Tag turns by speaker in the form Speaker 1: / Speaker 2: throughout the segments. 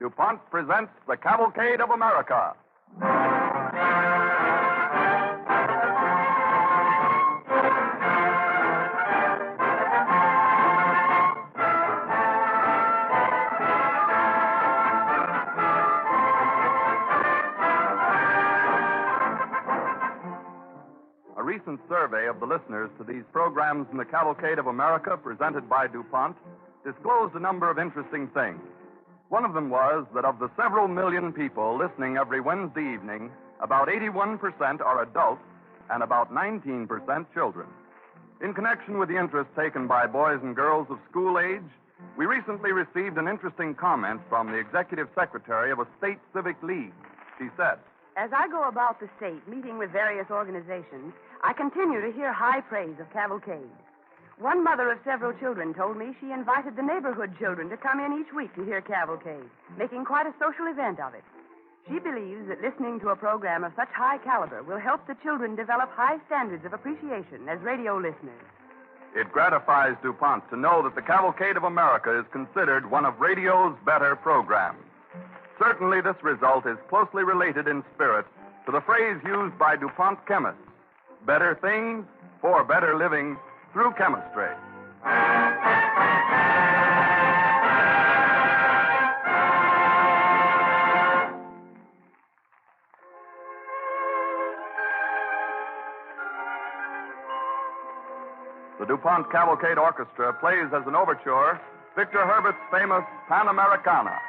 Speaker 1: DuPont presents the Cavalcade of America. A recent survey of the listeners to these programs in the Cavalcade of America presented by DuPont disclosed a number of interesting things. One of them was that of the several million people listening every Wednesday evening, about 81% are adults and about 19% children. In connection with the interest taken by boys and girls of school age, we recently received an interesting comment from the executive secretary of a state civic league. She said,
Speaker 2: "As I go about the state meeting with various organizations, I continue to hear high praise of Cavalcade. One mother of several children told me she invited the neighborhood children to come in each week to hear Cavalcade, making quite a social event of it. She believes that listening to a program of such high caliber will help the children develop high standards of appreciation as radio listeners."
Speaker 1: It gratifies DuPont to know that the Cavalcade of America is considered one of radio's better programs. Certainly this result is closely related in spirit to the phrase used by DuPont chemists, better things for better living through chemistry. The DuPont Cavalcade Orchestra plays as an overture Victor Herbert's famous Panamericana.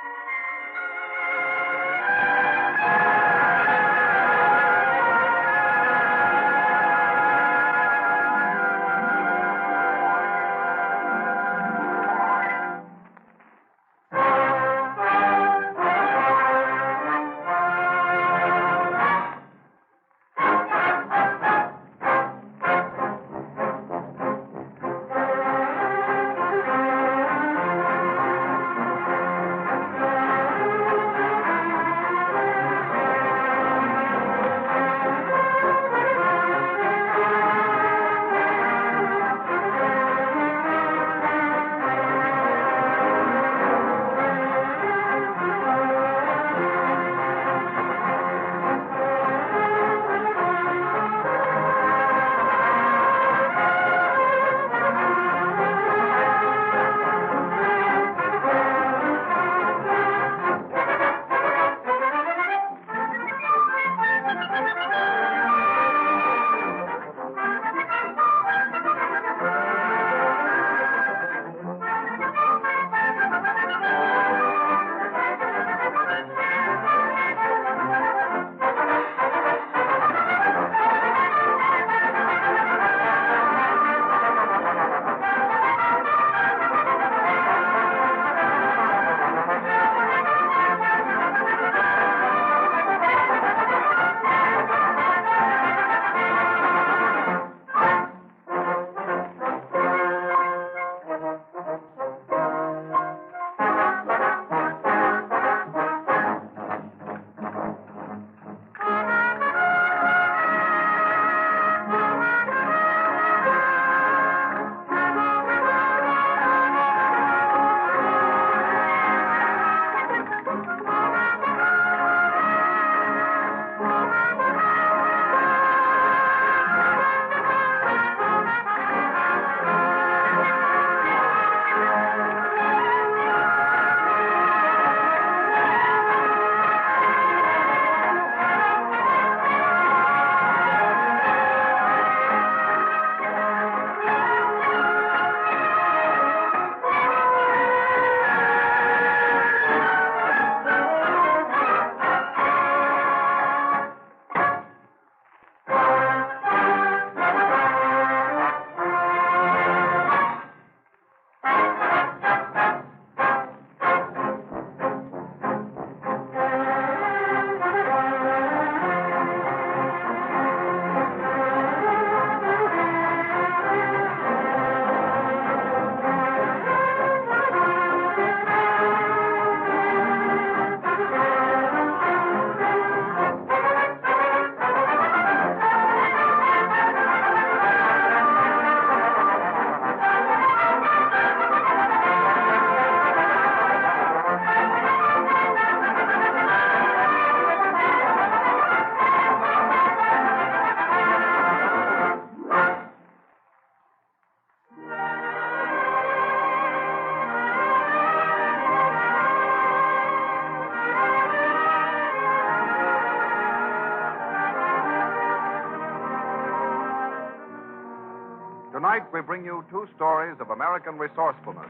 Speaker 1: Tonight, we bring you two stories of American resourcefulness.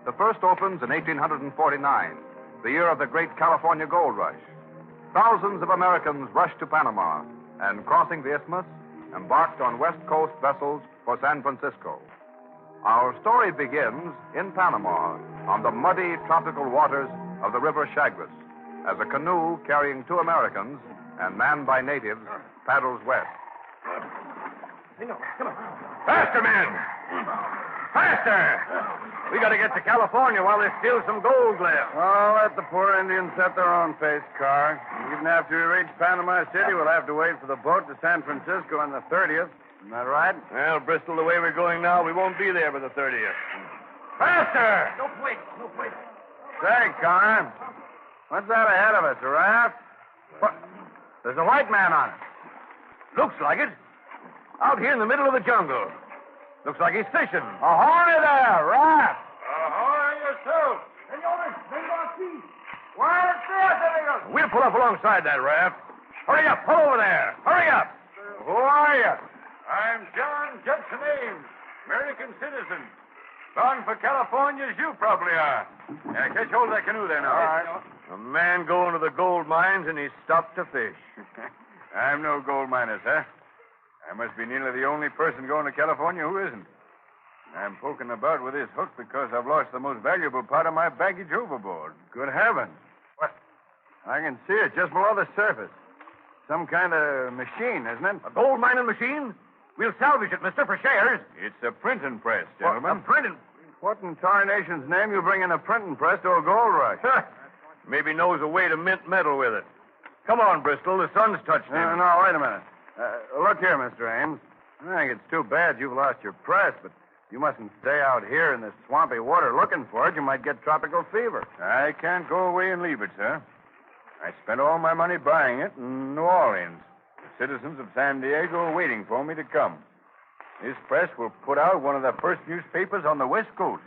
Speaker 1: The first opens in 1849, the year of the great California gold rush. Thousands of Americans rushed to Panama and, crossing the isthmus, embarked on West Coast vessels for San Francisco. Our story begins in Panama on the muddy tropical waters of the River Chagres as a canoe carrying two Americans and manned by natives paddles west.
Speaker 3: Faster, men! Faster! We got to get to California while there's still some gold left.
Speaker 4: Oh, let the poor Indians set their own pace, Carr. Even after we reach Panama City, we'll have to wait for the boat to San Francisco on the 30th. Isn't that right?
Speaker 3: Well, Bristol, the way we're going now, we won't be there by the 30th. Faster!
Speaker 5: No, wait.
Speaker 4: Say, Carr, what's that ahead of us, a raft? What? There's a white man on it.
Speaker 3: Looks like it. Out here in the middle of the jungle. Looks like he's fishing.
Speaker 4: Ahoy there, raft!
Speaker 3: Ahoy yourself!
Speaker 5: Senores, vengo aquí.
Speaker 4: Buenos dias, amigos.
Speaker 3: We'll pull up alongside that raft. Hurry up, pull over there. Hurry up.
Speaker 4: Who are you?
Speaker 3: I'm John Judson Ames, American citizen. Bound for California as you probably are. Catch hold of that canoe there now.
Speaker 4: All right.
Speaker 3: A man going to the gold mines and he stopped to fish.
Speaker 4: I'm no gold miner, sir. I must be nearly the only person going to California who isn't. I'm poking about with this hook because I've lost the most valuable part of my baggage overboard. Good heavens. What? I can see it just below the surface. Some kind of machine, isn't it?
Speaker 3: A gold mining machine? We'll salvage it, mister, for shares.
Speaker 4: It's a printing press, gentlemen.
Speaker 3: A printing...
Speaker 4: What in tarnation's name you bring in a printing press to a gold rush?
Speaker 3: Maybe knows a way to mint metal with it. Come on, Bristol. The sun's touched him.
Speaker 4: No, wait a minute. Look here, Mr. Ames. I think it's too bad you've lost your press, but you mustn't stay out here in this swampy water looking for it. You might get tropical fever. I can't go away and leave it, sir. I spent all my money buying it in New Orleans. The citizens of San Diego are waiting for me to come. This press will put out one of the first newspapers on the West Coast.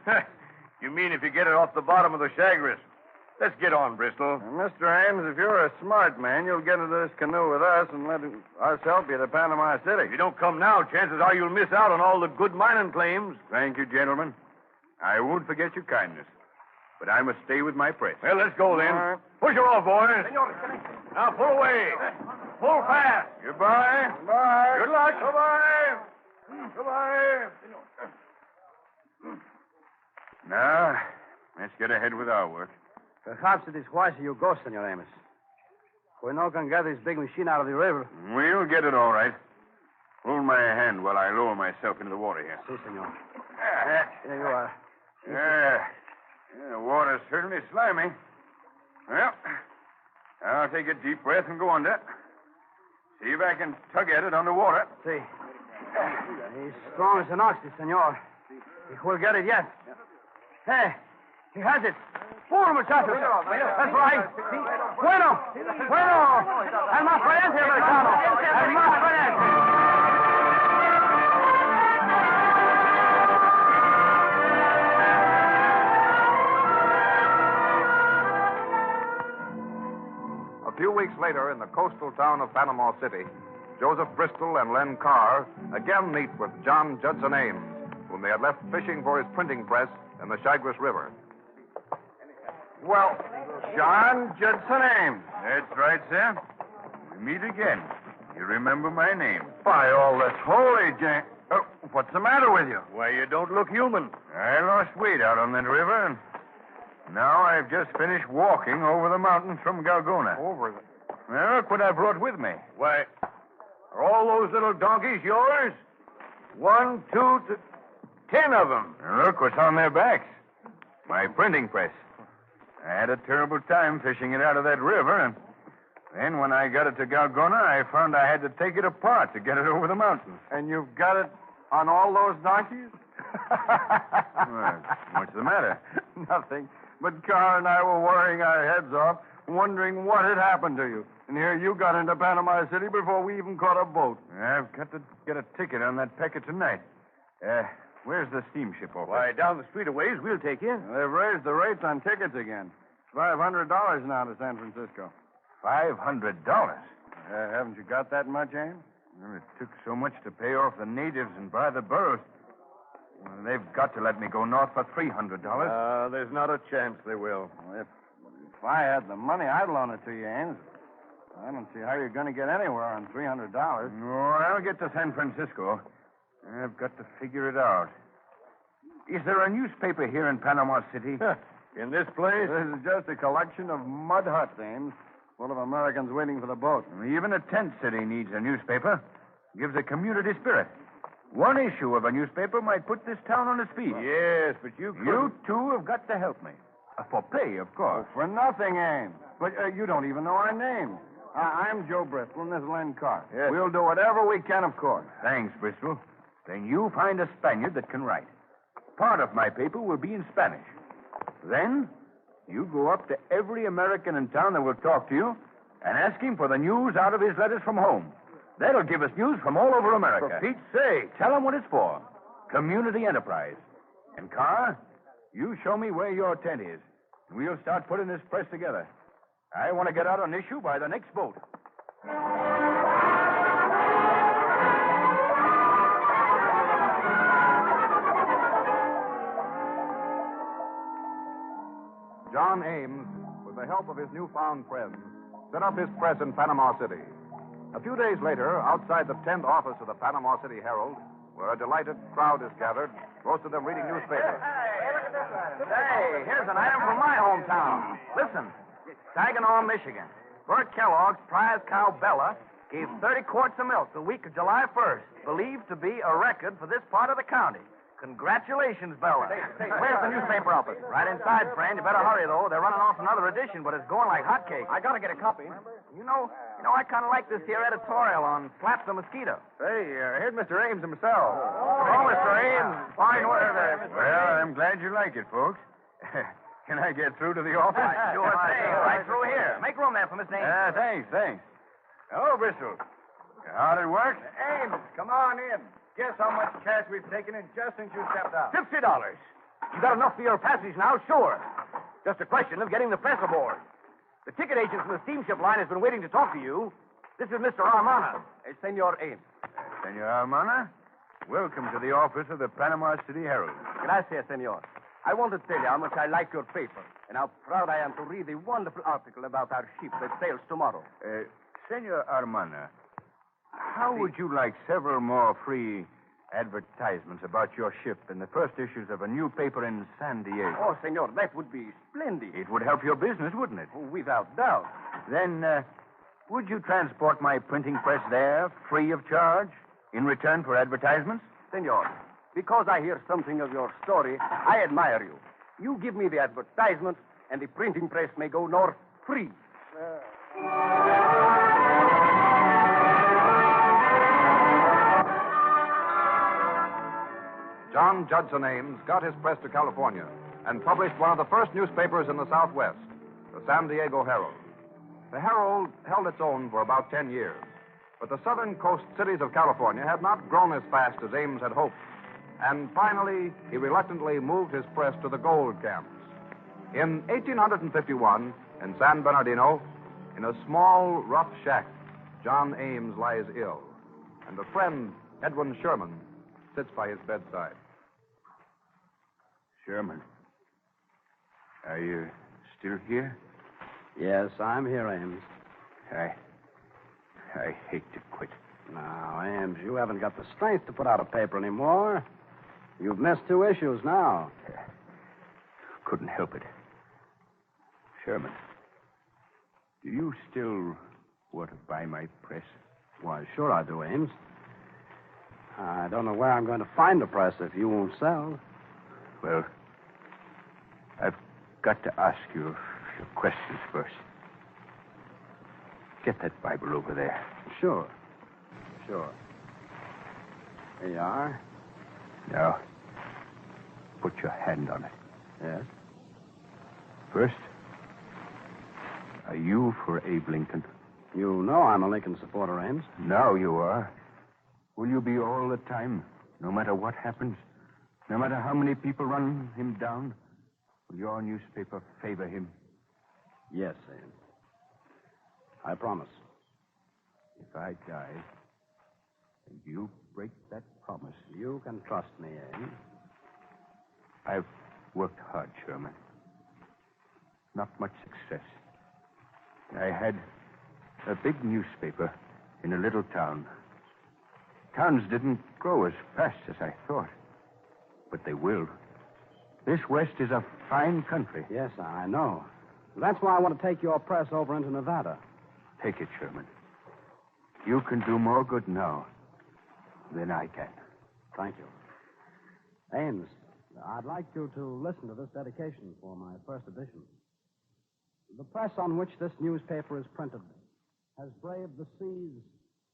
Speaker 3: You mean if you get it off the bottom of the Chagres? Let's get on, Bristol.
Speaker 4: Mr. Ames, if you're a smart man, you'll get into this canoe with us and let us help you to Panama City.
Speaker 3: If you don't come now, chances are you'll miss out on all the good mining claims.
Speaker 4: Thank you, gentlemen. I won't forget your kindness. But I must stay with my press.
Speaker 3: Well, let's go then.
Speaker 4: All right.
Speaker 3: Push her off, boys. Now pull away. Pull fast.
Speaker 4: Goodbye. Bye.
Speaker 3: Good luck.
Speaker 4: Goodbye. Goodbye. Now, let's get ahead with our work.
Speaker 5: Perhaps it is wiser you go, Senor Amos. We no can get this big machine out of the river.
Speaker 4: We'll get it all right. Hold my hand while I lower myself into the water here.
Speaker 5: Si, senor.
Speaker 4: There
Speaker 5: you are.
Speaker 4: The water's certainly slimy. Well, I'll take a deep breath and go under. See if I can tug at it underwater.
Speaker 5: Si. He's strong as an ox, this senor. He will get it yet. Hey, he has it. Four, muchachos. That's right. Bueno. El más frente, americano. El más frente.
Speaker 1: A few weeks later, in the coastal town of Panama City, Joseph Bristol and Len Carr again meet with John Judson Ames, whom they had left fishing for his printing press in the Chagres River.
Speaker 4: Well, John Judson Ames. That's right, sir. We meet again. You remember my name. By all that's holy, Jane. Oh, what's the matter with you?
Speaker 3: Why, you don't look human.
Speaker 4: I lost weight out on that river, and now I've just finished walking over the mountains from Galgona. Well, look what I brought with me.
Speaker 3: Why, are all those little donkeys yours? 1, 2, 10 of them.
Speaker 4: And look what's on their backs. My printing press. I had a terrible time fishing it out of that river, and then when I got it to Galgona, I found I had to take it apart to get it over the mountains.
Speaker 5: And you've got it on all those donkeys?
Speaker 4: Well, what's the matter?
Speaker 5: Nothing. But Carr and I were worrying our heads off, wondering what had happened to you. And here you got into Panama City before we even caught a boat.
Speaker 4: I've got to get a ticket on that packet tonight. Where's the steamship office?
Speaker 3: Why, down the street a ways, we'll take you.
Speaker 5: They've raised the rates on tickets again. It's $500 now to San Francisco.
Speaker 4: $500?
Speaker 5: Haven't you got that much, Ames?
Speaker 4: Well, it took so much to pay off the natives and buy the burros. Well, they've got to let me go north for $300.
Speaker 3: There's not a chance they will.
Speaker 4: If I had the money, I'd loan it to you, Ames. I don't see how you're going to get anywhere on $300. No, I'll get to San Francisco. I've got to figure it out. Is there a newspaper here in Panama City?
Speaker 3: In this place?
Speaker 4: This is just a collection of mud huts, Ames, full of Americans waiting for the boat. Even a tent city needs a newspaper. Gives a community spirit. One issue of a newspaper might put this town on its feet.
Speaker 3: Yes, but you couldn't.
Speaker 4: You two have got to help me. For pay, of course. For nothing, Ames. But you don't even know our names. I'm Joe Bristol, and this is Len Carr.
Speaker 3: Yes.
Speaker 4: We'll do whatever we can, of course. Thanks, Bristol. Then you find a Spaniard that can write. Part of my paper will be in Spanish. Then you go up to every American in town that will talk to you and ask him for the news out of his letters from home. That'll give us news from all over America.
Speaker 3: For Pete's sake.
Speaker 4: Tell him what it's for. Community enterprise. And, Carr, you show me where your tent is. We'll start putting this press together. I want to get out an issue by the next boat.
Speaker 1: John Ames, with the help of his newfound friends, set up his press in Panama City. A few days later, outside the tent office of the Panama City Herald, where a delighted crowd is gathered, most of them reading newspapers.
Speaker 5: Hey, here's an item from my hometown. Listen. Saginaw, Michigan. Bert Kellogg's prize cow Bella gave 30 quarts of milk the week of July 1st, believed to be a record for this part of the county. Congratulations, Bella. Where's the newspaper office? Right inside, friend. You better hurry, though. They're running off another edition, but it's going like hotcakes. I gotta get a copy. You know, I kind of like this here editorial on Slap the Mosquito.
Speaker 3: Hey, here's Mr. Ames himself.
Speaker 5: Oh, Mr. Ames. Fine work there.
Speaker 4: Well, I'm glad you like it, folks. Can I get through to the office?
Speaker 5: Sure thing. Right through here. Make room there for Miss Ames.
Speaker 4: Thanks. Hello, Bristol. How'd it work?
Speaker 3: Ames, come on in. Guess how much cash we've taken in just since you stepped out.
Speaker 5: $50. You got enough for your passage now? Sure. Just a question of getting the press aboard. The ticket agent from the steamship line has been waiting to talk to you. This is Mr. Armana. Senor Ames.
Speaker 4: Senor Armana, welcome to the office of the Panama City Herald.
Speaker 5: Gracias, senor. I want to tell you how much I like your paper and how proud I am to read the wonderful article about our ship that sails tomorrow.
Speaker 4: Senor Armana, how would you like several more free advertisements about your ship in the first issues of a new paper in San Diego?
Speaker 5: Oh, senor, that would be splendid.
Speaker 4: It would help your business, wouldn't it?
Speaker 5: Without doubt.
Speaker 4: Then, would you transport my printing press there, free of charge, in return for advertisements?
Speaker 5: Senor, because I hear something of your story, I admire you. You give me the advertisement, and the printing press may go north free.
Speaker 1: John Judson Ames got his press to California and published one of the first newspapers in the Southwest, the San Diego Herald. The Herald held its own for about 10 years, but the southern coast cities of California had not grown as fast as Ames had hoped, and finally he reluctantly moved his press to the gold camps. In 1851, in San Bernardino, in a small, rough shack, John Ames lies ill, and a friend, Edwin Sherman, sits by his bedside.
Speaker 4: Sherman, are you still here?
Speaker 5: Yes, I'm here, Ames.
Speaker 4: I hate to quit.
Speaker 5: Now, Ames, you haven't got the strength to put out a paper anymore. You've missed 2 issues now.
Speaker 4: Couldn't help it. Sherman, do you still want to buy my press?
Speaker 5: Why, sure I do, Ames. I don't know where I'm going to find the press if you won't sell.
Speaker 4: Well, I've got to ask you a few questions first. Get that Bible over there.
Speaker 5: Sure. Here you are.
Speaker 4: Now, put your hand on it.
Speaker 5: Yes?
Speaker 4: First, are you for Abe Lincoln?
Speaker 5: You know I'm a Lincoln supporter, Ames.
Speaker 4: Now you are. Will you be all the time, no matter what happens? No matter how many people run him down? Will your newspaper favor him?
Speaker 5: Yes, Ames. I promise.
Speaker 4: If I die, and you break that promise,
Speaker 5: You can trust me, Ames.
Speaker 6: I've worked hard, Sherman. Not much success. I had a big newspaper in a little town. Towns didn't grow as fast as I thought, but they will. This West is a fine country.
Speaker 5: Yes, I know. That's why I want to take your press over into Nevada.
Speaker 6: Take it, Sherman. You can do more good now than I can.
Speaker 5: Thank you. Ames, I'd like you to listen to this dedication for my first edition. The press on which this newspaper is printed has braved the seas,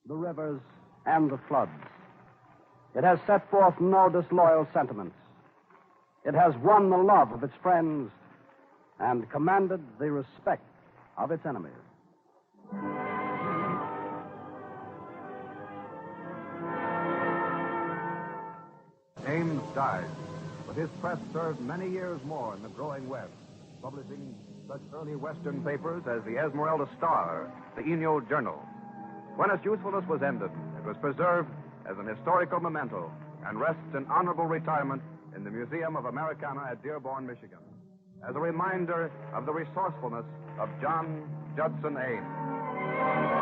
Speaker 5: the rivers, and the floods. It has set forth no disloyal sentiments. It has won the love of its friends and commanded the respect of its enemies.
Speaker 1: Ames died, but his press served many years more in the growing West, publishing such early Western papers as the Esmeralda Star, the Eno Journal. When its usefulness was ended, it was preserved as an historical memento and rests in honorable retirement in the Museum of Americana at Dearborn, Michigan, as a reminder of the resourcefulness of John Judson Ames.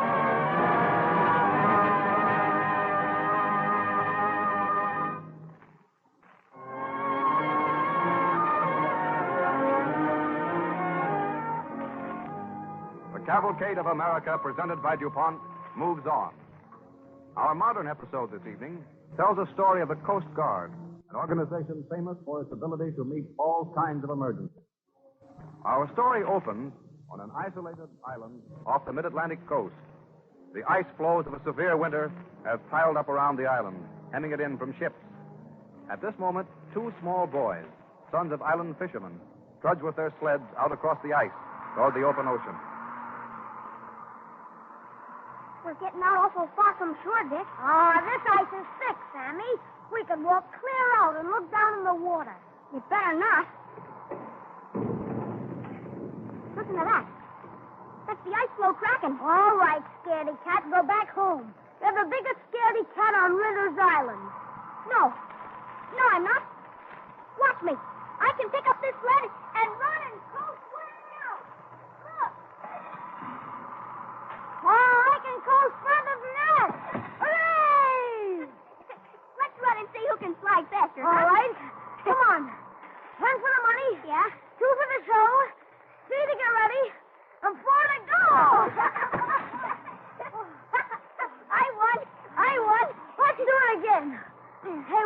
Speaker 1: The Cavalcade of America, presented by DuPont, moves on. Our modern episode this evening tells a story of the Coast Guard, an organization famous for its ability to meet all kinds of emergencies. Our story opens on an isolated island off the mid-Atlantic coast. The ice floes of a severe winter have piled up around the island, hemming it in from ships. At this moment, two small boys, sons of island fishermen, trudge with their sleds out across the ice toward the open ocean.
Speaker 7: We're getting out awful far from shore, Dick. Oh, this ice is thick, Sammy. We could walk clear out and look down in the water. You better not. Listen to that. That's the ice floe cracking. All right, scaredy cat, go back home. You're the biggest scaredy cat on Ritter's Island. No, I'm not. Watch me. I can pick up this sled and run and coast right now. Look. Oh, I can coast further than that. Hooray! Let's run and see who can slide faster. All right. Come on. One for the money. Yeah. Two for the show. Three to get ready. And four to go. I won. Let's do it again. Hey,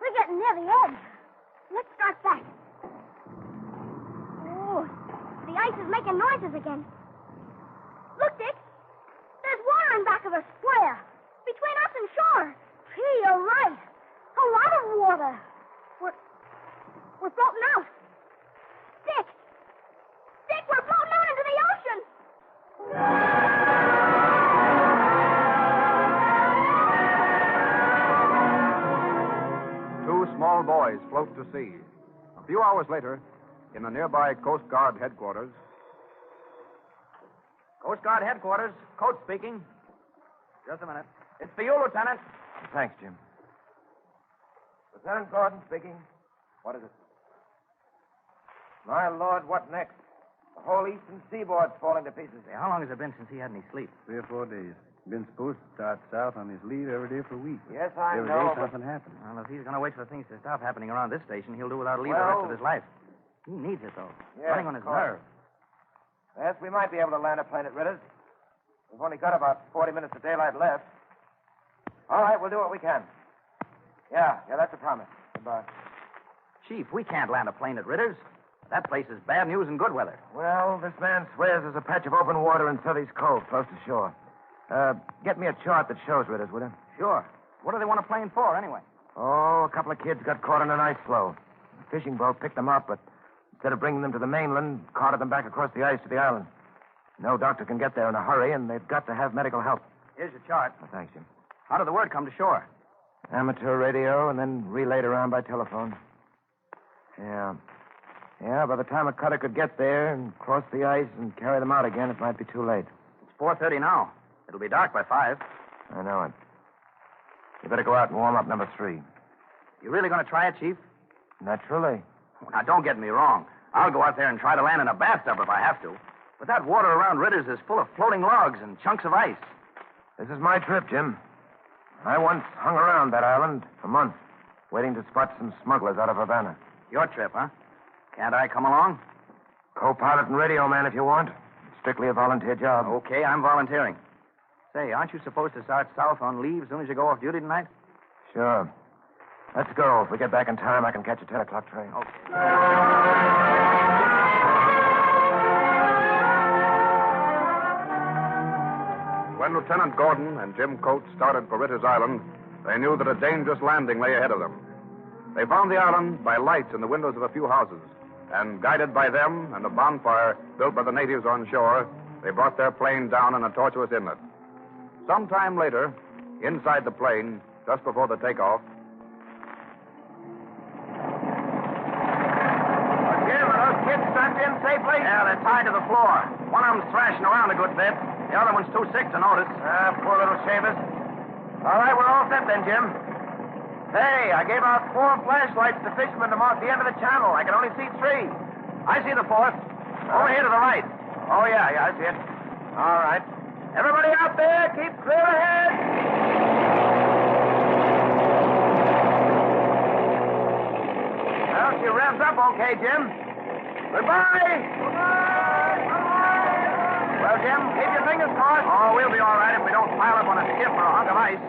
Speaker 7: we're getting near the edge. Let's start back. Oh, the ice is making noises again. Look, Dick. There's water in back of us. Where? Between us and shore. Gee, you're right. A lot of water. We're floating out. Dick, we're floating out into the ocean.
Speaker 1: Two small boys float to sea. A few hours later, in the nearby Coast Guard headquarters.
Speaker 5: Coast Guard headquarters. Coach speaking. Just a minute. It's for you, Lieutenant.
Speaker 4: Thanks, Jim. Lieutenant Gordon speaking. What is it? My Lord, what next? The whole eastern seaboard's falling to pieces.
Speaker 5: How long has it been since he had any sleep?
Speaker 6: 3 or 4 days. Been supposed to start south on his leave every day for a week.
Speaker 4: Yes, I
Speaker 6: every
Speaker 4: know.
Speaker 6: day something happened.
Speaker 5: Well, if he's going to wait for things to stop happening around this station, he'll do without leave the
Speaker 4: Well-
Speaker 5: rest of his life. He needs it, though.
Speaker 4: Yes,
Speaker 5: Running on his
Speaker 4: of course.
Speaker 5: nerves.
Speaker 4: Yes, we might be able to land a plane at Ritter's. We've only got about 40 minutes of daylight left. All right, we'll do what we can. Yeah, that's a promise. Goodbye.
Speaker 5: Chief, we can't land a plane at Ritter's. That place is bad news in good weather.
Speaker 4: Well, this man swears there's a patch of open water in Southey's Cove, close to shore. Get me a chart that shows Ritter's, will you?
Speaker 5: Sure. What do they want a plane for, anyway?
Speaker 4: Oh, a couple of kids got caught in an ice floe. The fishing boat picked them up, but instead of bringing them to the mainland, carted them back across the ice to the island. No doctor can get there in a hurry, and they've got to have medical help.
Speaker 5: Here's your chart.
Speaker 4: Well, thanks, Jim.
Speaker 5: How did the word come to shore?
Speaker 4: Amateur radio, and then relayed around by telephone. Yeah, by the time a cutter could get there and cross the ice and carry them out again, it might be too late.
Speaker 5: It's 4:30 now. It'll be dark by 5.
Speaker 4: I know it. You better go out and warm up number 3.
Speaker 5: You really going to try it, Chief? Naturally.
Speaker 8: Now, don't get me wrong. I'll go out there and try to land in a bathtub if I have to. But that water around Ritter's is full of floating logs and chunks of ice.
Speaker 5: This is my trip, Jim. I once hung around that island for months, waiting to spot some smugglers out of Havana.
Speaker 8: Your trip, huh? Can't I come along?
Speaker 5: Co-pilot and radio man if you want. Strictly a volunteer job.
Speaker 8: Okay, I'm volunteering. Say, aren't you supposed to start south on leave as soon as you go off duty tonight?
Speaker 5: Sure. Let's go. If we get back in time, I can catch a 10 o'clock train.
Speaker 8: Okay.
Speaker 1: When Lieutenant Gordon and Jim Coates started for Ritter's Island, they knew that a dangerous landing lay ahead of them. They found the island by lights in the windows of a few houses, and guided by them and a bonfire built by the natives on shore, they brought their plane down in a tortuous inlet. Some time later, inside the plane, just before the takeoff,
Speaker 8: Jim, are those kids strapped in safely? Yeah, they're tied to the floor. One of them's thrashing around a good bit. The other one's too sick to notice.
Speaker 5: Poor little shavers. All right, we're all set then, Jim. Hey, I gave out 4 flashlights to fishermen to mark the end of the channel. I can only see 3.
Speaker 8: I see the 4th. Over here to the right.
Speaker 5: Oh, yeah, I see it. All right. Everybody out there, keep clear ahead. Well, she revs up okay, Jim. Goodbye. Goodbye. Well, Jim, keep your fingers crossed.
Speaker 8: Oh, we'll be all right if we don't pile up on a skiff or a hunk of ice.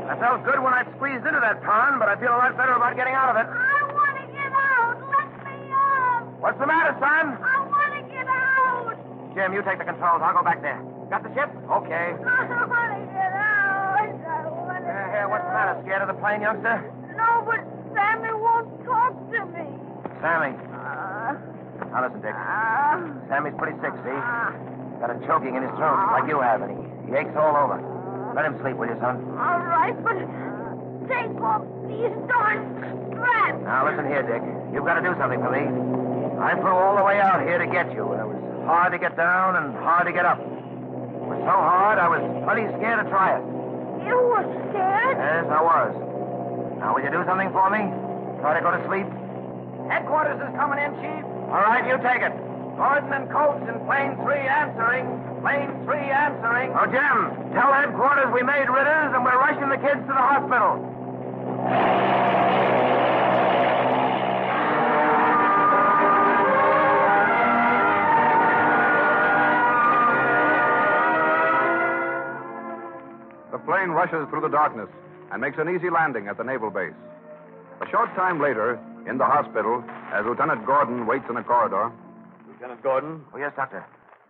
Speaker 5: I felt good when I squeezed into that pond, but I feel a lot better about getting out of it.
Speaker 7: I want to get out. Let me out.
Speaker 5: What's the matter, son?
Speaker 7: I want to get out.
Speaker 5: Jim, you take the controls. I'll go back there. Got the ship? Okay.
Speaker 7: I want to get out. I want to
Speaker 5: Here, what's the matter? Scared of the plane, youngster?
Speaker 7: No, but Sammy won't talk to me.
Speaker 5: Sammy. Now listen, Dick. Sammy's pretty sick, see? Got a choking in his throat, like you have, and he aches all over. Let him sleep, will you, son?
Speaker 7: All right, but take off these darn straps.
Speaker 5: Now, listen here, Dick. You've got to do something for me. I flew all the way out here to get you, and it was hard to get down and hard to get up. It was so hard, I was plenty scared to try it.
Speaker 7: You were scared?
Speaker 5: Yes, I was. Now, will you do something for me? Try to go to sleep?
Speaker 8: Headquarters is coming in, Chief.
Speaker 5: All right, you take it.
Speaker 8: Gordon and Coates in plane 3 answering. Plane 3 answering.
Speaker 5: Oh, Jim, tell headquarters we made Ritter's and we're rushing the kids to the hospital.
Speaker 1: the plane rushes through the darkness and makes an easy landing at the naval base. A short time later, in the hospital, as Lieutenant Gordon waits in the corridor.
Speaker 8: Lieutenant Gordon?
Speaker 5: Oh, yes, Doctor.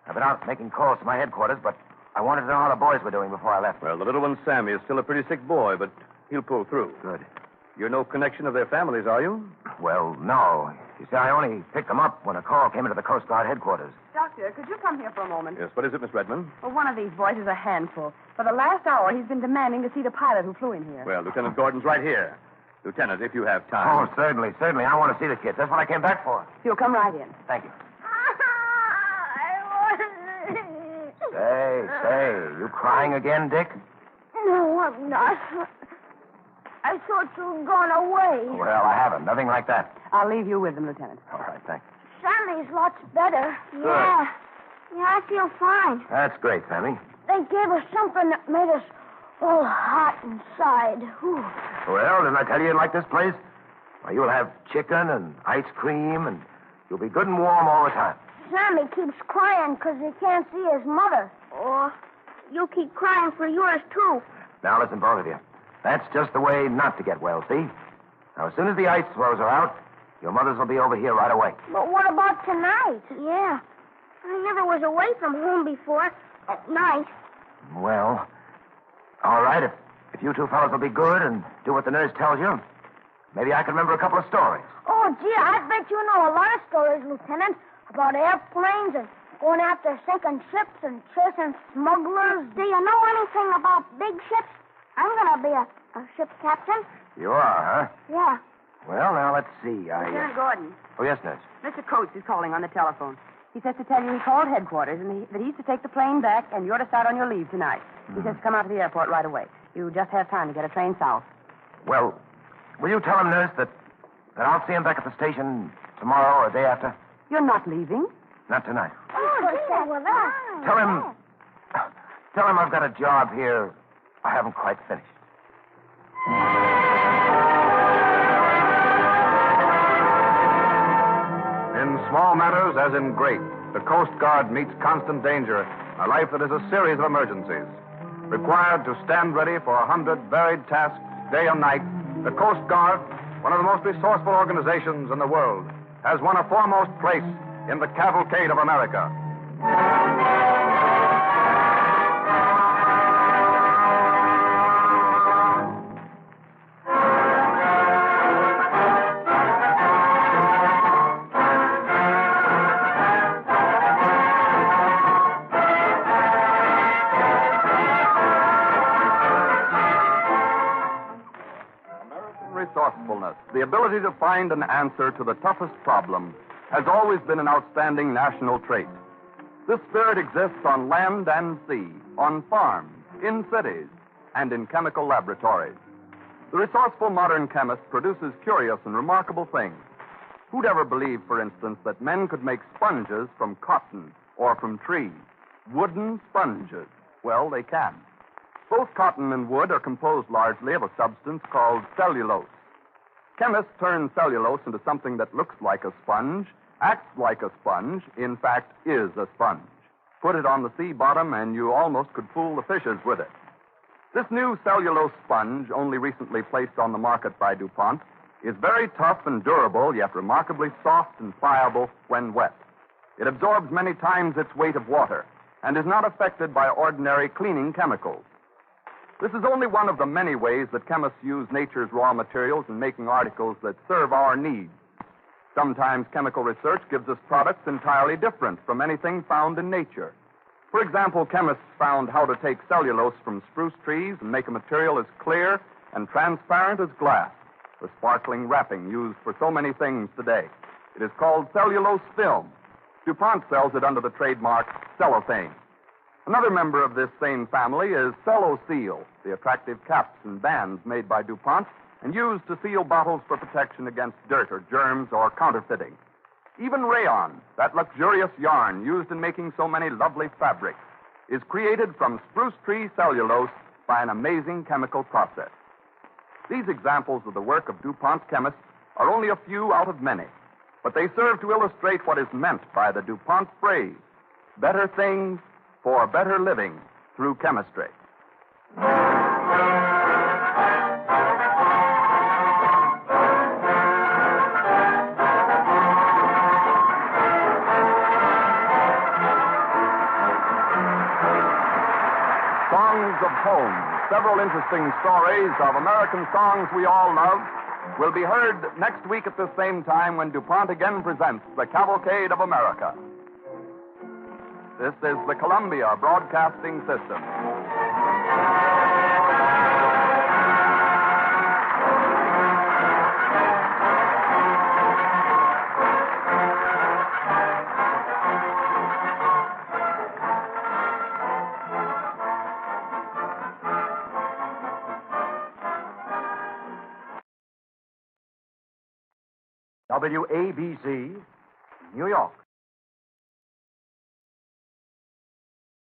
Speaker 5: I've been out making calls to my headquarters, but I wanted to know how the boys were doing before I left.
Speaker 9: Well, the little one, Sammy, is still a pretty sick boy, but he'll pull through.
Speaker 5: Good.
Speaker 9: You're no connection of their families, are you?
Speaker 5: Well, no. You see, I only picked them up when a call came into the Coast Guard headquarters.
Speaker 2: Doctor, could you come here for a moment?
Speaker 9: Yes, what is it, Miss Redmond?
Speaker 2: Well, one of these boys is a handful. For the last hour, he's been demanding to see the pilot who flew in here.
Speaker 9: Well, Lieutenant Gordon's right here. Lieutenant, if you have time.
Speaker 5: Oh, certainly. I want to see the kids. That's what I came back for.
Speaker 2: He'll come right in.
Speaker 5: Thank you. Say, you crying again, Dick?
Speaker 7: No, I'm not. I thought you'd gone away.
Speaker 5: Well, I haven't. Nothing like that.
Speaker 2: I'll leave you with them, Lieutenant.
Speaker 5: All right, thanks.
Speaker 7: Sammy's lots better.
Speaker 5: Good.
Speaker 7: Yeah, I feel fine.
Speaker 5: That's great, Sammy.
Speaker 7: They gave us something that made us all hot inside. Whew.
Speaker 5: Well, didn't I tell you you'd like this place? Well, you'll have chicken and ice cream, and you'll be good and warm all the time.
Speaker 7: Sammy keeps crying because he can't see his mother. Or you keep crying for yours, too.
Speaker 5: Now, listen, both of you. That's just the way not to get well, see? Now, as soon as the ice throws are out, your mothers will be over here right away.
Speaker 7: But what about tonight? Yeah. I never was away from home before. At night.
Speaker 5: Well, all right, if you two fellows will be good and do what the nurse tells you, maybe I can remember a couple of stories.
Speaker 7: Oh, gee, I bet you know a lot of stories, Lieutenant, about airplanes and going after sinking ships and chasing smugglers. Do you know anything about big ships? I'm going to be a ship's captain.
Speaker 5: You are, huh?
Speaker 7: Yeah.
Speaker 8: Well, now, let's see.
Speaker 2: Lieutenant Gordon,
Speaker 8: Oh, yes, nurse.
Speaker 2: Mr. Coates is calling on the telephone. He says to tell you he called headquarters and that he's to take the plane back and you're to start on your leave tonight. He says to come out to the airport right away. You just have time to get a train south.
Speaker 8: Well, will you tell him, nurse, that I'll see him back at the station tomorrow or the day after?
Speaker 2: You're not leaving?
Speaker 8: Not tonight.
Speaker 7: Oh, gee, well, that's...
Speaker 8: Tell him I've got a job here I haven't quite finished.
Speaker 1: In small matters as in great, the Coast Guard meets constant danger, a life that is a series of emergencies. Required to stand ready for 100 varied tasks day and night, the Coast Guard, one of the most resourceful organizations in the world, has won a foremost place in the Cavalcade of America. Resourcefulness, the ability to find an answer to the toughest problem, has always been an outstanding national trait. This spirit exists on land and sea, on farms, in cities, and in chemical laboratories. The resourceful modern chemist produces curious and remarkable things. Who'd ever believe, for instance, that men could make sponges from cotton or from trees? Wooden sponges. Well, they can. Both cotton and wood are composed largely of a substance called cellulose. Chemists turn cellulose into something that looks like a sponge, acts like a sponge, in fact, is a sponge. Put it on the sea bottom, and you almost could fool the fishes with it. This new cellulose sponge, only recently placed on the market by DuPont, is very tough and durable, yet remarkably soft and pliable when wet. It absorbs many times its weight of water and is not affected by ordinary cleaning chemicals. This is only one of the many ways that chemists use nature's raw materials in making articles that serve our needs. Sometimes chemical research gives us products entirely different from anything found in nature. For example, chemists found how to take cellulose from spruce trees and make a material as clear and transparent as glass, the sparkling wrapping used for so many things today. It is called cellulose film. DuPont sells it under the trademark cellophane. Another member of this same family is Celloseal, the attractive caps and bands made by DuPont and used to seal bottles for protection against dirt or germs or counterfeiting. Even rayon, that luxurious yarn used in making so many lovely fabrics, is created from spruce tree cellulose by an amazing chemical process. These examples of the work of DuPont chemists are only a few out of many, but they serve to illustrate what is meant by the DuPont phrase, better things for better living through chemistry. Songs of Home, several interesting stories of American songs we all love, will be heard next week at the same time when DuPont again presents the Cavalcade of America. This is the Columbia Broadcasting System.
Speaker 8: WABC, New York.